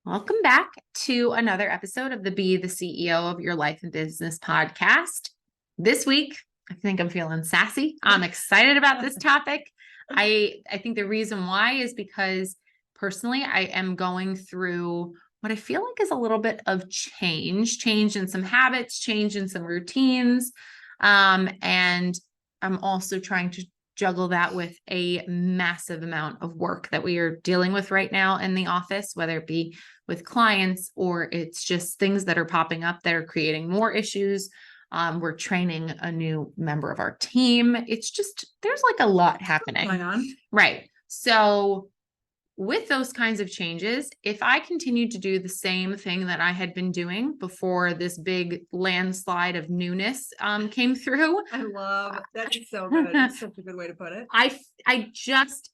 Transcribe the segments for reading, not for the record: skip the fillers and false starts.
Welcome back to another episode of the Be the CEO of Your Life and Business podcast. This week, I think I'm feeling sassy. I'm excited about this topic. I think the reason why is because personally, I am going through what I feel like is a little bit of change in some habits, change in some routines. And I'm also trying to juggle that with a massive amount of work that we are dealing with right now in the office, whether it be with clients or it's just things that are popping up that are creating more issues. We're training a new member of our team. It's just, there's like a lot happening. Going on. Right. So with those kinds of changes, if I continue to do the same thing that I had been doing before this big landslide of newness came through, I love that. Is so good. That's such a good way to put it.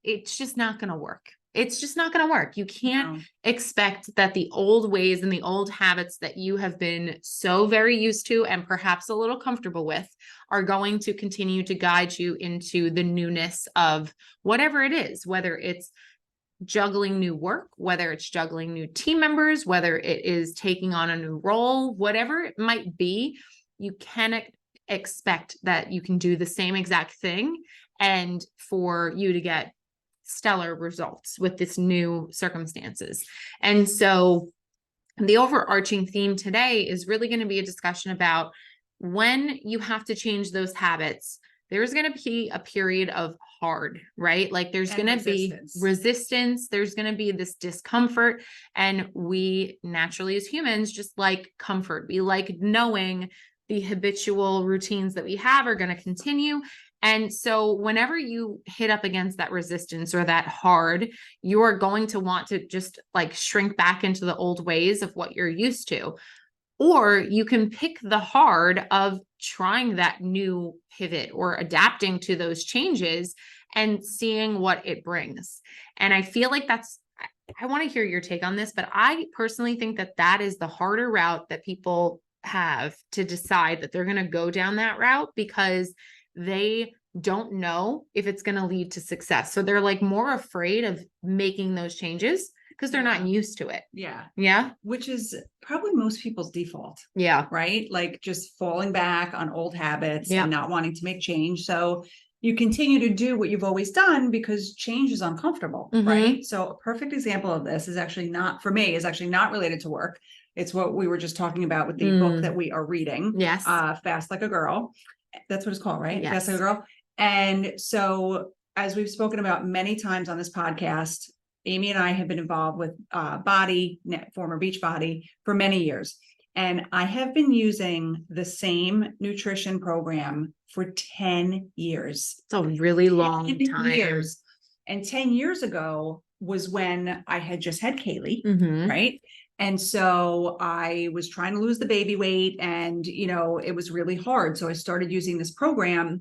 it's just not going to work. It's just not going to work. You can't No. expect that the old ways and the old habits that you have been so very used to and perhaps a little comfortable with are going to continue to guide you into the newness of whatever it is, whether it's juggling new work, whether it's juggling new team members, whether it is taking on a new role, whatever it might be. You cannot expect that you can do the same exact thing and for you to get stellar results with this new circumstances. And so the overarching theme today is really going to be a discussion about when you have to change those habits. There's going to be a period of hard, right? Like there's going to be resistance. There's going to be this discomfort. And we naturally as humans just like comfort. We like knowing the habitual routines that we have are going to continue. And so whenever you hit up against that resistance or that hard, you are going to want to just like shrink back into the old ways of what you're used to. Or you can pick the hard of trying that new pivot or adapting to those changes and seeing what it brings. And I feel like I want to hear your take on this, but I personally think that that is the harder route that people have to decide that they're going to go down that route because they don't know if it's going to lead to success. So they're like more afraid of making those changes because they're not used to it. Yeah. Yeah. Which is probably most people's default. Yeah. Right. Like just falling back on old habits Yeah. and not wanting to make change. So you continue to do what you've always done because change is uncomfortable. Mhm. Right. So a perfect example of this is actually not related to work. It's what we were just talking about with the book that we are reading. Yes. Fast Like a Girl. That's what it's called, right? Yes. Fast Like a Girl. And so as we've spoken about many times on this podcast, Amy and I have been involved with former Beachbody for many years. And I have been using the same nutrition program for 10 years. It's a really long time. Years. And 10 years ago was when I had just had Kaylee, right? And so I was trying to lose the baby weight and, it was really hard. So I started using this program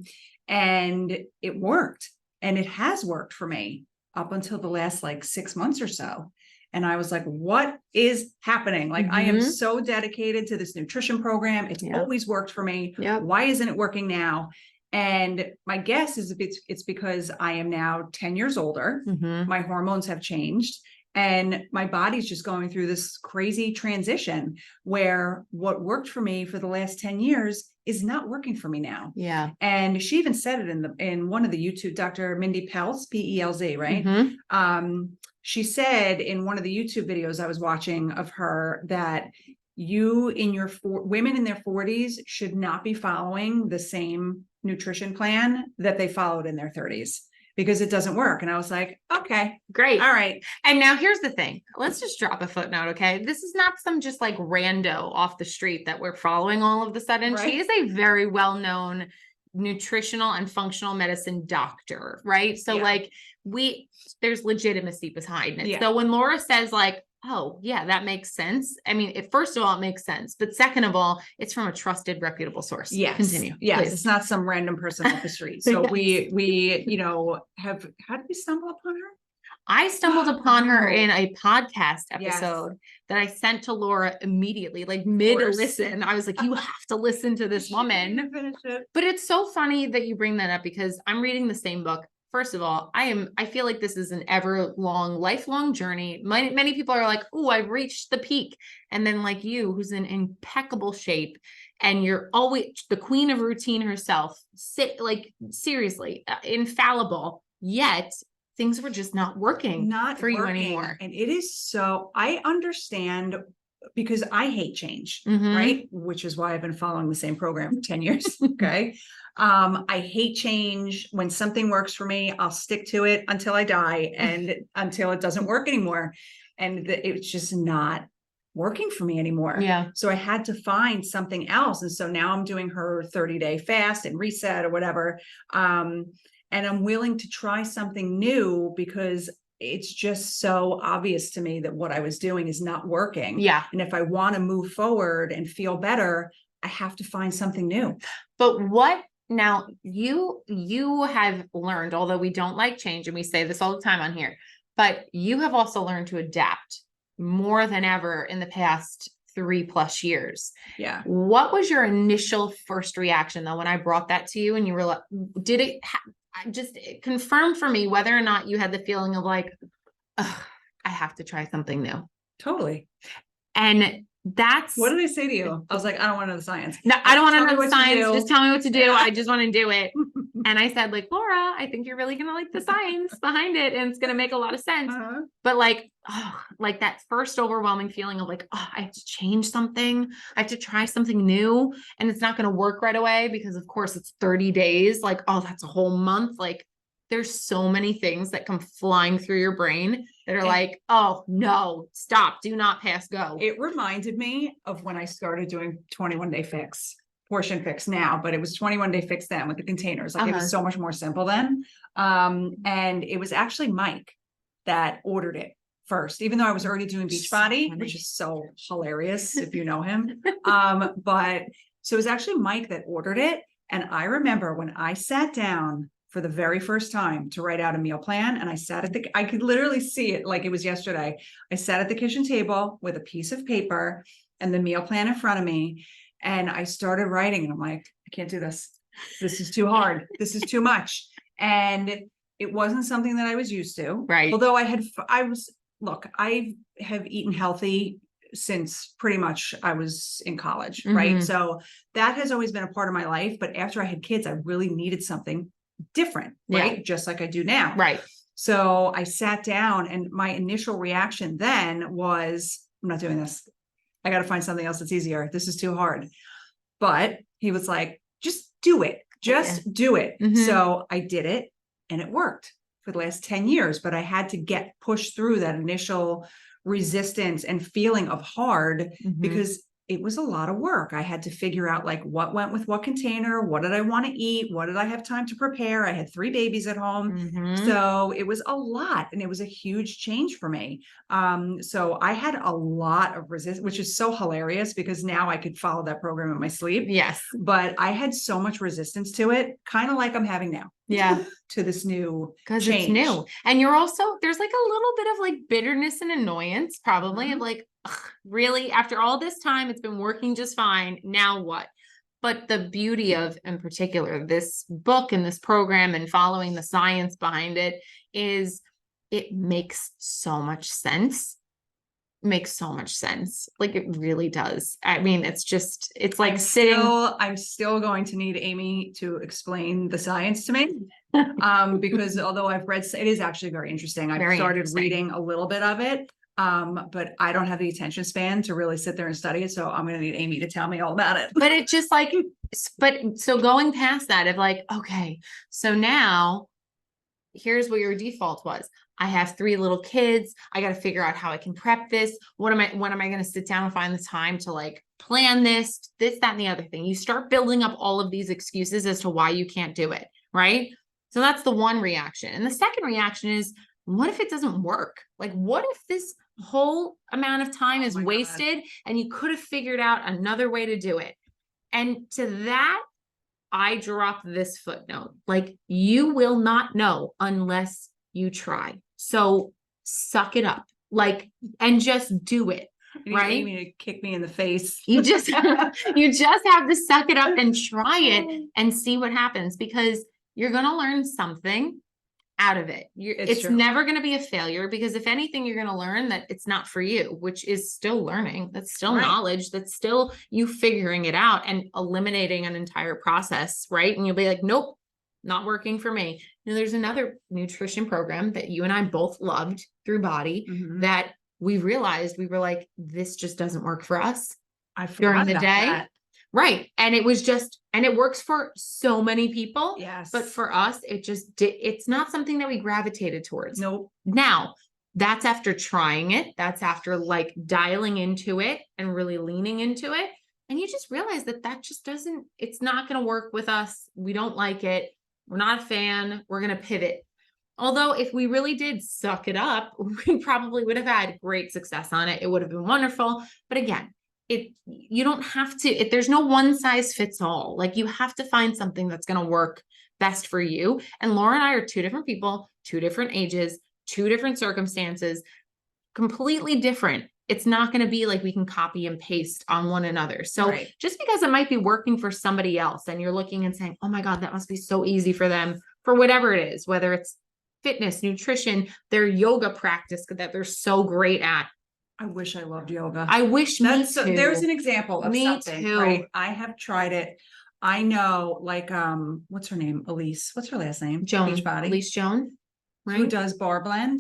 and it worked. And it has worked for me up until the last 6 months or so. And I was like, what is happening? I am so dedicated to this nutrition program. It's always worked for me. Yep. Why isn't it working now? And my guess is it's because I am now 10 years older. My hormones have changed. And my body's just going through this crazy transition where what worked for me for the last 10 years is not working for me now. Yeah. And she even said it in one of the YouTube, Dr. Mindy Pelz, Pelz, right? She said in one of the YouTube videos I was watching of her that women in their 40s should not be following the same nutrition plan that they followed in their 30s. Because it doesn't work. And I was like, okay, great. All right. And now here's the thing. Let's just drop a footnote. Okay. This is not some just rando off the street that we're following all of a sudden. Right. She is a very well-known nutritional and functional medicine doctor. Right. So there's legitimacy behind it. Yeah. So when Laura says oh yeah, that makes sense. I mean, first of all, it makes sense, but second of all, it's from a trusted, reputable source. Yes. Continue. Yes. Please. It's not some random person off the street. So Yes. how did we stumble upon her? I stumbled upon her in a podcast episode that I sent to Laura immediately, mid-listen. I was like, you have to listen to this woman. Finish it. But it's so funny that you bring that up because I'm reading the same book first of all, I feel like this is an lifelong journey. Many people are like, oh, I've reached the peak. And then like you, who's in impeccable shape and you're always the queen of routine herself, like seriously, infallible, yet things were just not working Not for you working. anymore. And it is so, I understand because I hate change, Mhm. right? Which is why I've been following the same program for 10 years. Okay. I hate change. When something works for me, I'll stick to it until I die and until it doesn't work anymore. And it's just not working for me anymore. Yeah. So I had to find something else. And so now I'm doing her 30-day fast and reset or whatever. And I'm willing to try something new because it's just so obvious to me that what I was doing is not working. Yeah. And if I want to move forward and feel better, I have to find something new. But what now you have learned, although we don't like change and we say this all the time on here, but you have also learned to adapt more than ever in the past 3+ years. Yeah. What was your initial first reaction though when I brought that to you and you were like, did it just confirm for me whether or not you had the feeling of like, I have to try something new? Totally. And that's what did I say to you? I was like, I don't want to know the science. No, I don't want to Tell me know the what to science. do. Just tell me what to do. Yeah. I just want to do it. And I said, like, Laura, I think you're really going to like the science behind it. And it's going to make a lot of sense. But like, like that first overwhelming feeling of like, I have to change something. I have to try something new. And it's not going to work right away because of course it's 30 days. Like, that's a whole month. Like there's so many things that come flying through your brain that are like, oh no, stop, do not pass go. It reminded me of when I started doing 21-day fix, portion fix now, but it was 21-day fix then with the containers. Like it was so much more simple then. And it was actually Mike that ordered it first, even though I was already doing Beachbody, which is so hilarious if you know him. But so it was actually Mike that ordered it. And I remember when I sat down for the very first time to write out a meal plan. And I could literally see it like it was yesterday. I sat at the kitchen table with a piece of paper and the meal plan in front of me. And I started writing and I'm like, I can't do this. This is too hard. This is too much. And it wasn't something that I was used to. Right. Although I have eaten healthy since pretty much I was in college. Right. So that has always been a part of my life. But after I had kids, I really needed something different, right? Yeah. Just like I do now. Right. So I sat down and my initial reaction then was, I'm not doing this. I got to find something else that's easier. This is too hard. But he was like, just do it. Just do it. So I did it and it worked for the last 10 years, but I had to get pushed through that initial resistance and feeling of hard because it was a lot of work. I had to figure out like what went with what container, what did I want to eat, what did I have time to prepare? I had 3 babies at home. So it was a lot and it was a huge change for me. So I had a lot of resistance, which is so hilarious because now I could follow that program in my sleep. Yes. But I had so much resistance to it, kind of like I'm having now. Yeah. To this new because it's new. And you're also, there's like a little bit of like bitterness and annoyance probably of like, really, after all this time, it's been working just fine. Now what? But the beauty of, in particular, this book and this program and following the science behind it is it makes so much sense. Makes so much sense. Like it really does. I mean, it's like I'm still going to need Amy to explain the science to me. Because although I've read, it is actually very interesting. I've started reading a little bit of it. But I don't have the attention span to really sit there and study it. So I'm going to need Amy to tell me all about it. But it just like, so going past that of like, okay, so now here's what your default was. I have 3 little kids. I got to figure out how I can prep this. When am I going to sit down and find the time to like plan this, that, and the other thing? You start building up all of these excuses as to why you can't do it. Right. So that's the one reaction. And the second reaction is, what if it doesn't work? Like, what if this whole amount of time is wasted and you could have figured out another way to do it? And to that, I drop this footnote. Like, you will not know unless you try. So suck it up, like, and just do it. Right? Amy to kick me in the face. You just have to suck it up and try it and see what happens, because you're going to learn something. out of it. It's It's true. never going to be a failure, because if anything, you're going to learn that it's not for you, which is still learning. That's still Right. knowledge. That's still you figuring it out and eliminating an entire process. Right. And you'll be like, nope, not working for me. There's another nutrition program that you and I both loved, Through Body, Mhm. that we realized we were like, this just doesn't work for us I forgot during the about day. that. Right. And it was just, and it works for so many people. Yes. But for us, it just did, it's not something that we gravitated towards. Nope. Now, that's after trying it. That's after like dialing into it and really leaning into it. And you just realize that that just doesn't, it's not going to work with us. We don't like it. We're not a fan. We're going to pivot. Although if we really did suck it up, we probably would have had great success on it. It would have been wonderful. But again, you don't have to, there's no one size fits all. Like you have to find something that's going to work best for you. And Laura and I are two different people, two different ages, two different circumstances, completely different. It's not going to be like we can copy and paste on one another. So Right. just because it might be working for somebody else and you're looking and saying, oh my God, that must be so easy for them, for whatever it is, whether it's fitness, nutrition, their yoga practice that they're so great at. I wish I loved yoga. I wish That's me too. there's an example of Me something, too. right? I have tried it. I know, like, what's her name? Elise. What's her last name? Joan, Beachbody. Elise Joan, Who right? does bar blend?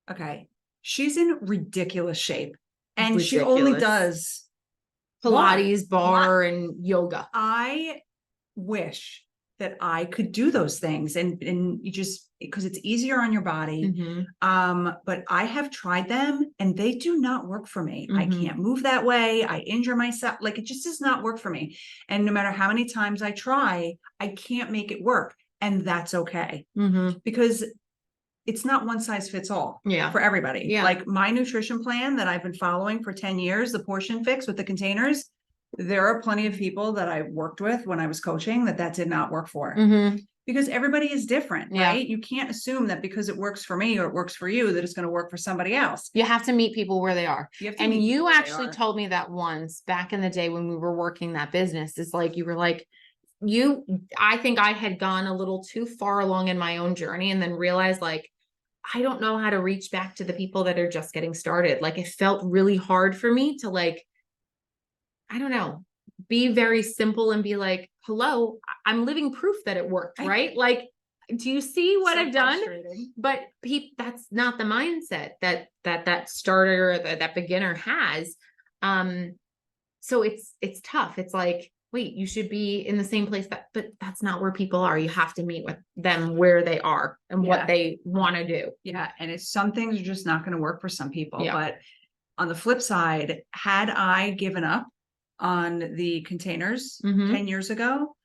Okay. She's in ridiculous shape. And she only Ridiculous. does Pilates, bar, and yoga. I wish that I could do those things and you just because it's easier on your body. Mhm. But I have tried them and they do not work for me. I Mhm. can't move that way. I injure myself. Like it just does not work for me. And no matter how many times I try, I can't make it work. And that's okay Mhm. because it's not one size fits all Yeah. for everybody. Yeah. Like my nutrition plan that I've been following for 10 years, the Portion Fix with the containers, there are plenty of people that I worked with when I was coaching that did not work for. Mhm. Because everybody is different, Yeah. right? You can't assume that because it works for me or it works for you, that it's going to work for somebody else. You have to meet people where they are. You have to And meet you people where they actually are. told me that once back in the day when we were working that business, is like, you were like, I think I had gone a little too far along in my own journey and then realized like, I don't know how to reach back to the people that are just getting started. Like it felt really hard for me to like, I don't know, be very simple and be like, hello, I'm living proof that it worked, right? Like, do you see what So I've done? frustrating. But that's not the mindset that starter, that beginner has. So it's tough. It's like, wait, you should be in the same place but that's not where people are. You have to meet with them where they are and Yeah. what they want to do. Yeah. And some things are just not going to work for some people. Yeah. But on the flip side, had I given up on the containers Mhm. 10 years ago,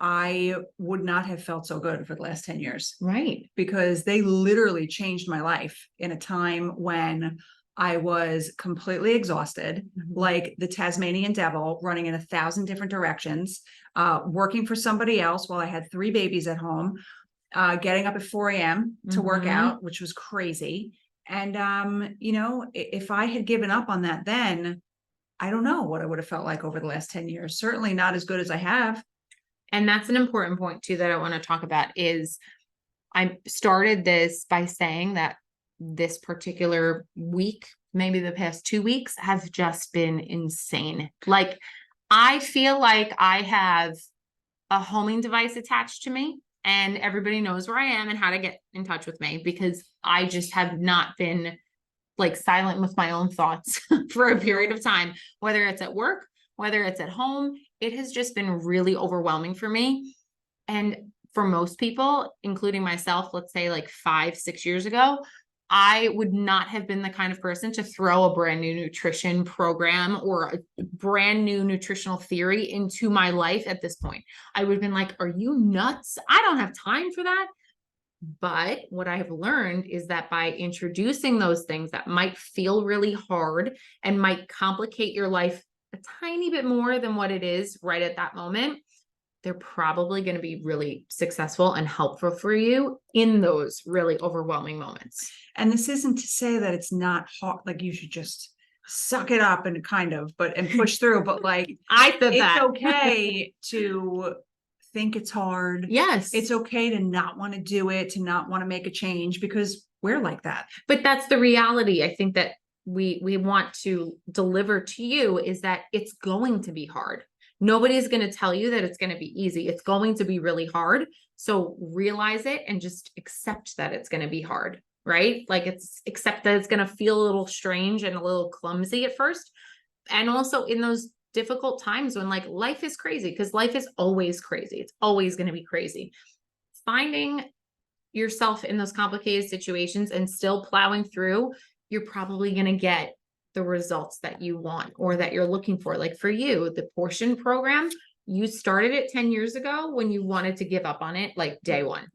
I would not have felt so good for the last 10 years. Right. Because they literally changed my life in a time when I was completely exhausted, Mhm. like the Tasmanian devil, running in 1,000 different directions, working for somebody else while I had 3 babies at home, getting up at 4 a.m. to work Mhm. out, which was crazy. And, you know, if I had given up on that then, I don't know what I would have felt like over the last 10 years. Certainly not as good as I have. And that's an important point too that I want to talk about is I started this by saying that this particular week, maybe the past 2 weeks, have just been insane. Like, I feel like I have a homing device attached to me, and everybody knows where I am and how to get in touch with me because I just have not been like silent with my own thoughts for a period of time, whether it's at work, whether it's at home. It has just been really overwhelming for me. And for most people, including myself, let's say like 5-6 years ago, I would not have been the kind of person to throw a brand new nutrition program or a brand new nutritional theory into my life at this point. I would have been like, are you nuts? I don't have time for that. But what I have learned is that by introducing those things that might feel really hard and might complicate your life a tiny bit more than what it is right at that moment, they're probably going to be really successful and helpful for you in those really overwhelming moments. And this isn't to say that it's not hard, like you should just suck it up and kind of, and push through. But like, I said it's that. okay to think it's hard. Yes. It's okay to not want to do it, to not want to make a change, because we're like that. But that's the reality. I think that we want to deliver to you is that it's going to be hard. Nobody's going to tell you that it's going to be easy. It's going to be really hard. So realize it and just accept that it's going to be hard, right? Like accept that it's going to feel a little strange and a little clumsy at first. And also in those difficult times when like life is crazy, because life is always crazy. It's always going to be crazy. Finding yourself in those complicated situations and still plowing through, you're probably going to get the results that you want or that you're looking for. Like for you, the portion program, you started it 10 years ago when you wanted to give up on it, like day one.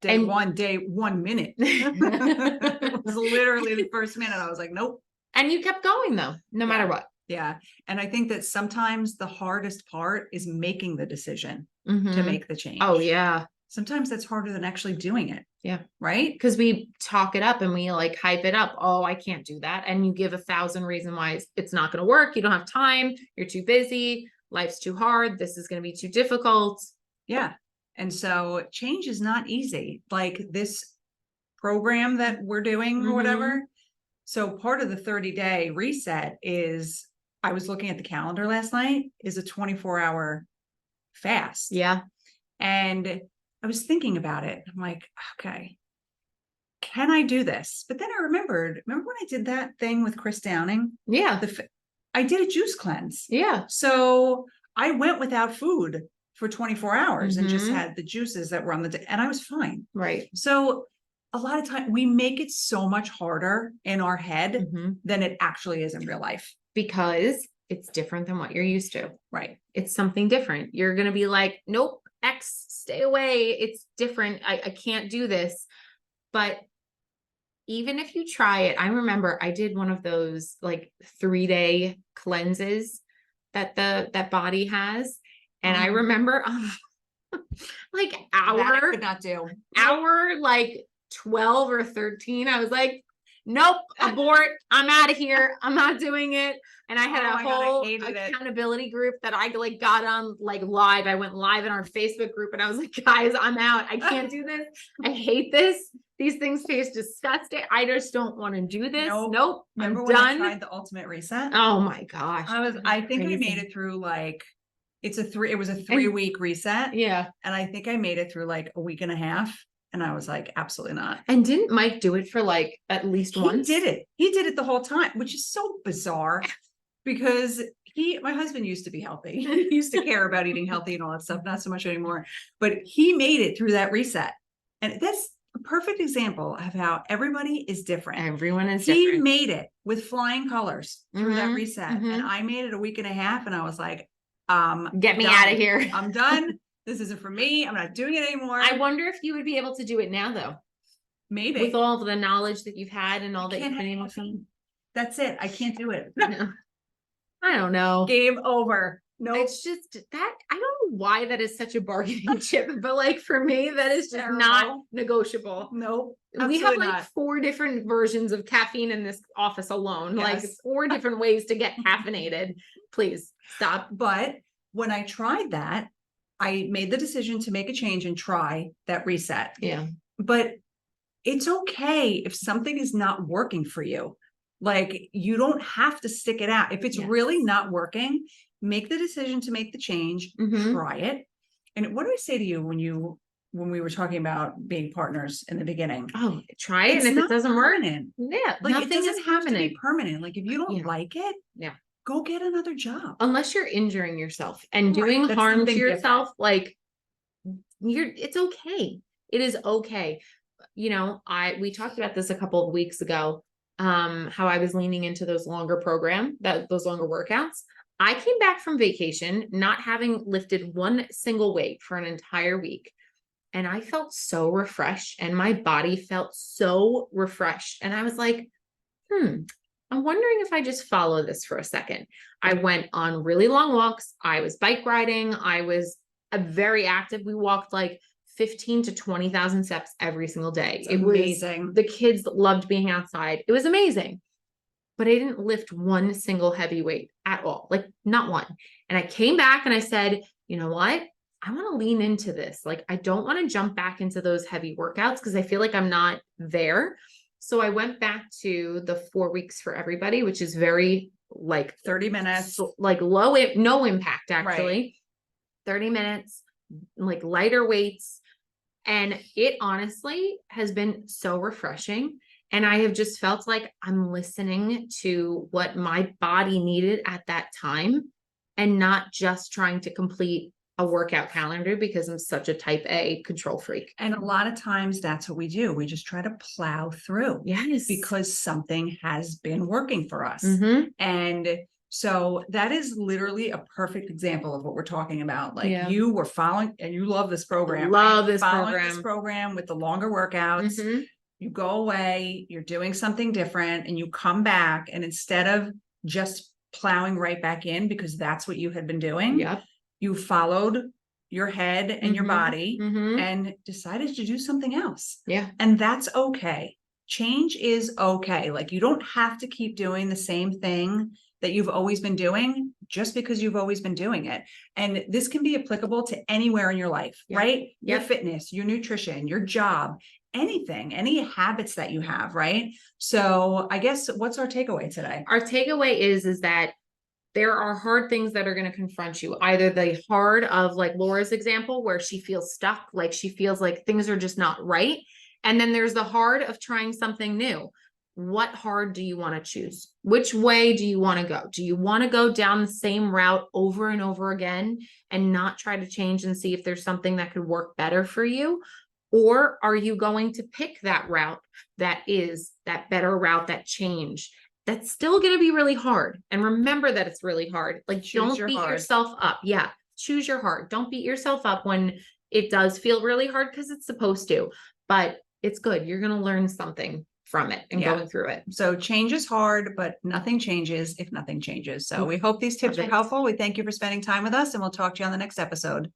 Day 1 minute. It was literally the first minute. I was like, nope. And you kept going though, no matter what. Yeah. And I think that sometimes the hardest part is making the decision to Mhm. make the change. Oh yeah. Sometimes that's harder than actually doing it. Yeah. Right? Because we talk it up and we like hype it up. Oh, I can't do that. And you give 1,000 reasons why it's not going to work. You don't have time. You're too busy. Life's too hard. This is going to be too difficult. Yeah. And so change is not easy. Like this program that we're doing or Mhm. whatever. So part of the 30-day reset is, I was looking at the calendar last night, is a 24-hour fast. Yeah. And I was thinking about it. I'm like, okay, can I do this? But then I remember when I did that thing with Chris Downing, Yeah. I did a juice cleanse. Yeah. So I went without food for 24 hours and just Mhm. had the juices that were on the day, and I was fine. Right. So a lot of time we make it so much harder in our head Mhm. than it actually is in real life. Because it's different than what you're used to. Right. It's something different. You're going to be like, nope, X, stay away. It's different. I can't do this. But even if you try it, I remember I did one of those like 3-day cleanses that that Body has. And I Mhm. remember like That I hour could not do. like 12 or 13, I was like, nope, abort. I'm out of here. I'm not doing it. And I had Oh a my God, I whole hated it. accountability group that I like got on like live. I went live in our Facebook group and I was like, guys, I'm out. I can't do this. I hate this. These things taste disgusting. I just don't want to do this. Nope. Remember I'm when I done. tried the ultimate reset? Oh my gosh. I think I made crazy. it through like, it was a 3-week reset. Yeah. And I think I made it through like a week and a half. And I was like, absolutely not. And didn't Mike do it for like at least once? He did it. He did it the whole time, which is so bizarre because my husband used to be healthy. He used to care about eating healthy and all that stuff, not so much anymore, but he made it through that reset. And that's a perfect example of how everybody is different. Everyone is He different. made it with flying colors through that Mhm, reset. mhm. And I made it a week and a half and I was like, Get me done. out of here. I'm done. This isn't for me. I'm not doing it anymore. I wonder if you would be able to do it now though, Maybe. with all the knowledge that you've had and all that can't you've been have able to. That's it. I can't do it. No. I don't know. Game over. No, It's just that I don't know why that is such a bargaining chip, but like for me, that is just not Terrible. negotiable. no. We have like not. 4 different versions of caffeine in this office alone, like Yes. 4 different ways to get caffeinated. Please stop. But when I tried that, I made the decision to make a change and try that reset. Yeah. But it's okay if something is not working for you. Like you don't have to stick it out. If it's Yes. really not working, make the decision to make the change, Mhm. try it. And what do I say to you when we were talking about being partners in the beginning? Oh, try it. It's And if it not doesn't work, permanent. yeah, Like it nothing doesn't is have to be permanent. permanent. Like if you don't Yeah. like it, Yeah. go get another job. Unless you're injuring yourself and Right, doing that's harm to something different. yourself, like it's okay. It is okay. You know, we talked about this a couple of weeks ago, how I was leaning into those longer those longer workouts. I came back from vacation, not having lifted one single weight for an entire week. And I felt so refreshed and my body felt so refreshed. And I was like, I'm wondering if I just follow this for a second. I went on really long walks. I was bike riding. I was very active. We walked like 15 to 20,000 steps every single day. It's amazing. The kids loved being outside. It was amazing. But I didn't lift one single heavy weight at all, like not one. And I came back and I said, you know what? I want to lean into this. Like, I don't want to jump back into those heavy workouts because I feel like I'm not there. So I went back to the 4 weeks for everybody, which is very like 30 minutes. like no impact actually. 30 minutes, like lighter weights. And it honestly has been so refreshing. And I have just felt like I'm listening to what my body needed at that time and not just trying to complete a workout calendar because I'm such a type A control freak. And a lot of times that's what we do. We just try to plow through. Yes. Because something has been working for us. And so that is literally a perfect example of what we're talking about. Like you were following, and you love this program. Love this following this program with the longer workouts. You go away, you're doing something different, and you come back, and instead of just plowing right back in because that's what you had been doing, you followed your head and your body and decided to do something else. And that's okay. Change is okay. Like, you don't have to keep doing the same thing that you've always been doing just because you've always been doing it. And this can be applicable to anywhere in your life, right? Your fitness, your nutrition, your job, anything, any habits that you have, right? So I guess, what's our takeaway today? Our takeaway is that there are hard things that are going to confront you. Either the hard of like Laura's example, where she feels stuck, like she feels like things are just not right. And then there's the hard of trying something new. What hard do you want to choose? Which way do you want to go? Do you want to go down the same route over and over again and not try to change and see if there's something that could work better for you? Or are you going to pick that route that is that better route, that change? That's still going to be really hard. And remember that it's really hard. Like, don't beat yourself up. Yeah. Choose your heart. Don't beat yourself up when it does feel really hard, because it's supposed to, but it's good. You're going to learn something from it and going through it. So change is hard, but nothing changes if nothing changes. So we hope these tips are helpful. We thank you for spending time with us, and we'll talk to you on the next episode.